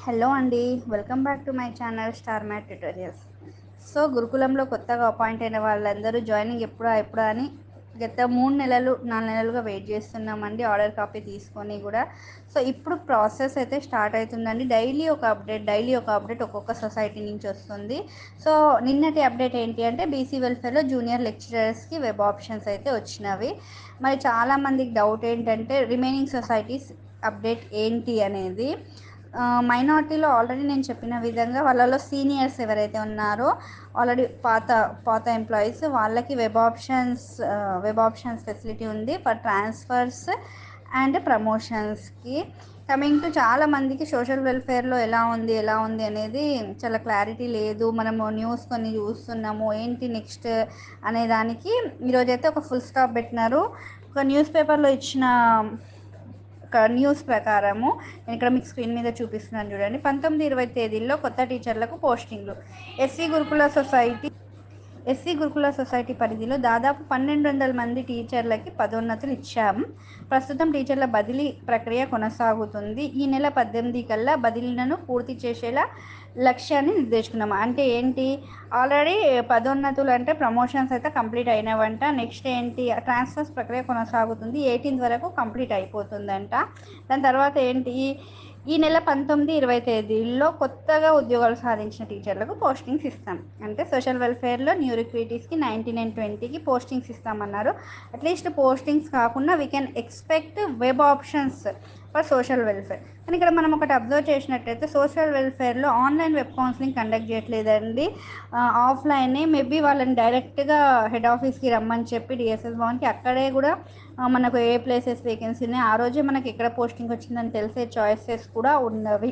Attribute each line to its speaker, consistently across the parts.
Speaker 1: Hello అండి. Welcome back to my channel star mat tutorials. So గురుకులంలో కొత్తగా appoint అయిన వాళ్ళందరూ జాయినింగ్ ఎప్పుడా ఎప్పుడా అని గత 3 నెలలు 4 నెలలుగా వెయిట్ చేస్తున్నామండి, ఆర్డర్ కాపీ తీసుకొని కూడా. సో ఇప్పుడు ప్రాసెస్ అయితే స్టార్ట్ అవుతుందండి. డైలీ ఒక అప్డేట్ ఒక్కొక్క సొసైటీ నుంచి వస్తుంది. సో నిన్నటి అప్డేట్ ఏంటి అంటే బీసీ వెల్ఫేర్లో జూనియర్ లెక్చరర్స్కి వెబ్ ఆప్షన్స్ అయితే వచ్చినవి. మరి చాలామందికి డౌట్ ఏంటంటే రిమైనింగ్ సొసైటీస్ అప్డేట్ ఏంటి అనేది. మైనార్టీలో ఆల్రెడీ నేను చెప్పిన విధంగా వాళ్ళలో సీనియర్స్ ఎవరైతే ఉన్నారో ఆల్రెడీ పాత ఎంప్లాయీస్ వాళ్ళకి వెబ్ ఆప్షన్స్ ఫెసిలిటీ ఉంది ఫర్ ట్రాన్స్ఫర్స్ అండ్ ప్రమోషన్స్కి. కమింగ్ టు చాలా మందికి సోషల్ వెల్ఫేర్లో ఎలా ఉంది అనేది చాలా క్లారిటీ లేదు. మనము న్యూస్ కొన్ని చూస్తున్నాము, ఏంటి నెక్స్ట్ అనే దానికి ఈరోజైతే ఒక ఫుల్ స్టాప్ పెట్టినారు. ఒక న్యూస్ పేపర్లో ఇచ్చిన ఒక న్యూస్ ప్రకారము నేను ఇక్కడ మీకు స్క్రీన్ మీద చూపిస్తున్నాను చూడండి. 19-20 తేదీల్లో కొత్త టీచర్లకు పోస్టింగ్లు. ఎస్సీ గురుకుల సొసైటీ ఎస్సీ గురుకుల సొసైటీ పరిధిలో దాదాపు 1200 మంది టీచర్లకి పదోన్నతులు ఇచ్చాము. ప్రస్తుతం టీచర్ల బదిలీ ప్రక్రియ కొనసాగుతుంది. ఈ నెల 18 కల్లా బదిలీలను పూర్తి చేసేలా లక్ష్యాన్ని నిర్దేశికున్నాము. అంటే ఏంటి, ఆల్రెడీ పదోన్నతులు అంటే ప్రమోషన్స్ అయితే కంప్లీట్ అయినవంట. నెక్స్ట్ ఏంటి, ట్రాన్స్ఫర్స్ ప్రక్రియ కొనసాగుతుంది. 18 వరకు కంప్లీట్ అయిపోతుందంట. దాని తర్వాత ఏంటి, ఈ నెల 19-20 తేదీల్లో కొత్తగా ఉద్యోగాలు సాధించిన టీచర్లకు పోస్టింగ్స్ ఇస్తాం. అంటే సోషల్ వెల్ఫేర్లో న్యూ రిక్రూటీస్కి 19 and 20కి పోస్టింగ్స్ ఇస్తామన్నారు. అట్లీస్ట్ పోస్టింగ్స్ కాకుండా we can expect web options for social welfare. కానీ ఇక్కడ మనం ఒకటి అబ్జర్వ్ చేసినట్టయితే సోషల్ వెల్ఫేర్లో ఆన్లైన్ వెబ్ కౌన్సిలింగ్ కండక్ట్ చేయట్లేదండి. ఆఫ్లైనే మేబీ వాళ్ళని డైరెక్ట్గా హెడ్ ఆఫీస్కి రమ్మని చెప్పి డిఎస్ఎస్ భవన్కి అక్కడే కూడా మనకు ఏ ప్లేసెస్ వేకెన్సీ ఉన్నాయి, ఆ రోజే మనకి ఎక్కడ పోస్టింగ్ వచ్చిందని తెలిసే చాయిసెస్ కూడా ఉన్నవి.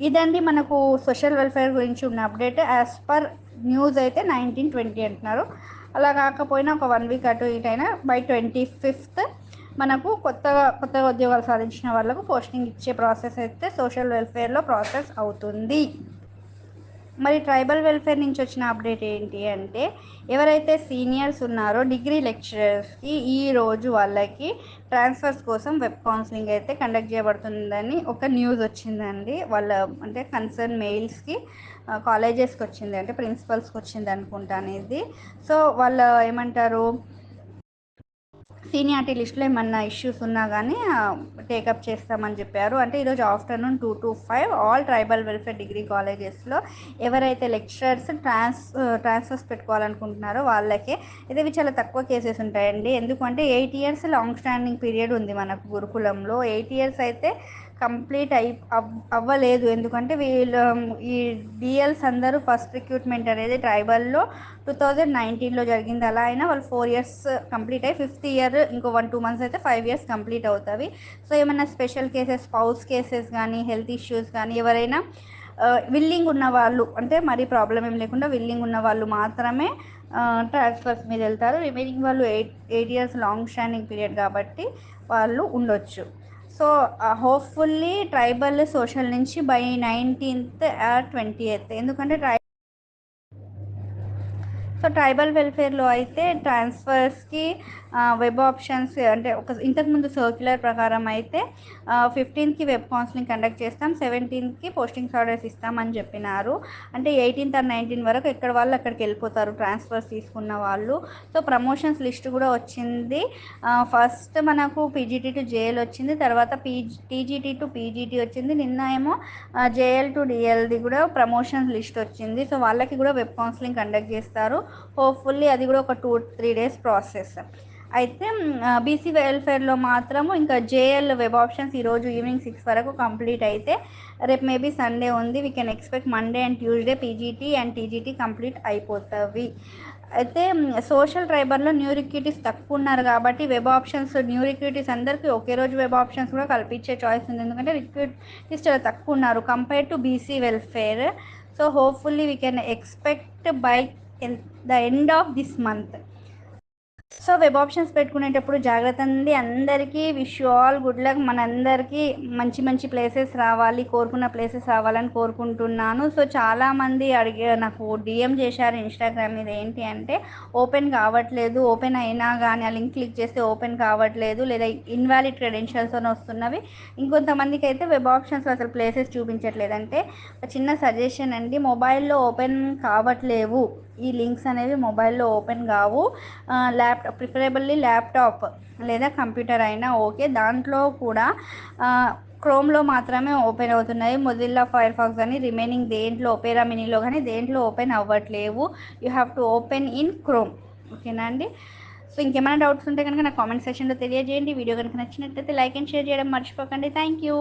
Speaker 1: ఇదండి మనకు సోషల్ వెల్ఫేర్ గురించి ఉన్న అప్డేట్. యాజ్ పర్ న్యూస్ అయితే 19-20 అంటున్నారు. అలా కాకపోయినా ఒక 1 వీక్ అటు ఇటు అయినా బై 25th మనకు కొత్తగా ఉద్యోగాలు సాధించిన వాళ్ళకు పోస్టింగ్ ఇచ్చే ప్రాసెస్ అయితే సోషల్ వెల్ఫేర్లో ప్రాసెస్ అవుతుంది. మరి ట్రైబల్ వెల్ఫేర్ నుంచి వచ్చిన అప్డేట్ ఏంటి అంటే ఎవరైతే సీనియర్స్ ఉన్నారో డిగ్రీ లెక్చరర్స్కి ఈరోజు వాళ్ళకి ట్రాన్స్ఫర్స్ కోసం వెబ్ కౌన్సిలింగ్ అయితే కండక్ట్ చేయబడుతుందని ఒక న్యూస్ వచ్చిందండి. వాళ్ళ అంటే కన్సర్న్ మెయిల్స్కి కాలేజెస్కి వచ్చింది, అంటే ప్రిన్సిపల్స్కి వచ్చింది అనుకుంటా అనేది. సో వాళ్ళు ఏమంటారు, సీనియారిటీ లిస్టులో ఏమన్నా ఇష్యూస్ ఉన్నా కానీ టేకప్ చేస్తామని చెప్పారు. అంటే ఈరోజు afternoon 2 to 5 all tribal welfare degree కాలేజెస్లో ఎవరైతే లెక్చరర్స్ ట్రాన్స్ఫర్స్ పెట్టుకోవాలనుకుంటున్నారో వాళ్ళకే. ఇవి చాలా తక్కువ కేసెస్ ఉంటాయండి. ఎందుకంటే 8 years లాంగ్ స్టాండింగ్ పీరియడ్ ఉంది మనకు గురుకులంలో. 8 years అయితే కంప్లీట్ అవ్వలేదు. ఎందుకంటే వీళ్ళు ఈ డిఎల్స్ అందరూ ఫస్ట్ రిక్రూట్మెంట్ అనేది ట్రైబల్లో 2019లో జరిగింది. అలా అయినా వాళ్ళు 4 years కంప్లీట్ అయ్యి 5th year ఇంకో 1-2 months అయితే 5 years కంప్లీట్ అవుతుంది. సో ఏమైనా స్పెషల్ కేసెస్, స్పౌస్ కేసెస్ కానీ, హెల్త్ ఇష్యూస్ కానీ, ఎవరైనా విల్లింగ్ ఉన్న వాళ్ళు, అంటే మరీ ప్రాబ్లం ఏం లేకుండా విల్లింగ్ ఉన్న వాళ్ళు మాత్రమే ట్రాన్స్ఫర్స్ మీద వెళ్తారు. రిమైనింగ్ వాళ్ళు 8 years లాంగ్ స్టాండింగ్ పీరియడ్ కాబట్టి వాళ్ళు ఉండొచ్చు. సో హోప్ఫుల్లీ ట్రైబల్ సోషల్ నుంచి బై 19th or 20th, ఎందుకంటే ట్రైబల్ వెల్ఫేర్లో అయితే ట్రాన్స్ఫర్స్కి వెబ్ ఆప్షన్స్ అంటే ఇంతకుముందు సర్క్యులర్ ప్రకారం అయితే 15th వెబ్ కౌన్సిలింగ్ కండక్ట్ చేస్తాం, 17th పోస్టింగ్స్ ఆర్డర్స్ ఇస్తామని చెప్పినారు. అంటే 18th or 19 వరకు ఎక్కడ వాళ్ళు అక్కడికి వెళ్ళిపోతారు ట్రాన్స్ఫర్స్ తీసుకున్న వాళ్ళు. సో ప్రమోషన్స్ లిస్ట్ కూడా వచ్చింది. ఫస్ట్ మనకు పీజీటీ టు జేఎల్ వచ్చింది, తర్వాత టీజీటీ టు పీజీటీ వచ్చింది. నిన్న ఏమో జేఎల్ టు డిఎల్ది కూడా ప్రమోషన్స్ లిస్ట్ వచ్చింది. సో వాళ్ళకి కూడా వెబ్ కౌన్సిలింగ్ కండక్ట్ చేస్తారు. హోప్ఫుల్లీ అది కూడా ఒక 2-3 days ప్రాసెస్. అయితే బీసీ వెల్ఫేర్లో మాత్రము ఇంకా జేఎల్ వెబ్ ఆప్షన్స్ ఈరోజు ఈవినింగ్ 6 వరకు కంప్లీట్ అయితే రేపు మేబీ సండే ఉంది, we can expect Monday and Tuesday PGT and TGT complete అయిపోతాయి. అయితే సోషల్ ట్రైబల్లో న్యూ రిక్రూటీస్ తక్కువ ఉన్నారు కాబట్టి వెబ్ ఆప్షన్స్ న్యూ రిక్రూటీస్ అందరికీ ఒకే రోజు వెబ్ ఆప్షన్స్ కూడా కల్పించే చాయిస్ ఉంది. ఎందుకంటే రిక్రూటీస్ చాలా తక్కువ ఉన్నారు compare to BC welfare. So hopefully we can expect by the end of this month. So web options పెట్టుకునేటప్పుడు జాగ్రత్త అండి. అందరికీ wish you all good luck. మనందరికీ మంచి మంచి ప్లేసెస్ రావాలి, కోరుకున్న ప్లేసెస్ రావాలని కోరుకుంటున్నాను. సో చాలామంది నాకు డిఎం చేశారు ఇన్స్టాగ్రామ్ మీద. ఏంటి అంటే ఓపెన్ కావట్లేదు, ఓపెన్ అయినా కానీ ఆ లింక్ క్లిక్ చేస్తే ఓపెన్ కావట్లేదు, లేదా ఇన్వాలిడ్ క్రెడెన్షియల్స్ అని వస్తున్నవి. ఇంకొంతమందికి అయితే వెబ్ ఆప్షన్స్లో అసలు ప్లేసెస్ చూపించట్లేదు. అంటే ఒక చిన్న సజెషన్ అండి, మొబైల్లో ఓపెన్ కావట్లేవు ఈ లింక్స్ అనేవి, మొబైల్లో ఓపెన్ కావు. ప్రిఫరబుల్లీ ల్యాప్టాప్ లేదా కంప్యూటర్ అయినా ఓకే. దాంట్లో కూడా క్రోమ్లో మాత్రమే ఓపెన్ అవుతున్నాయి. మొజిల్లా ఫైర్ ఫాక్స్ కానీ రిమైనింగ్ దేంట్లో, ఒపేరా మినీలో కానీ దేంట్లో ఓపెన్ అవ్వట్లేవు. You have to open in Chrome. ఓకేనా అండి? సో ఇంకేమైనా డౌట్స్ ఉంటే కనుక నాకు కామెంట్ సెక్షన్లో తెలియజేయండి. వీడియో కనుక నచ్చినట్లయితే లైక్ అండ్ షేర్ చేయడం మర్చిపోకండి. Thank you.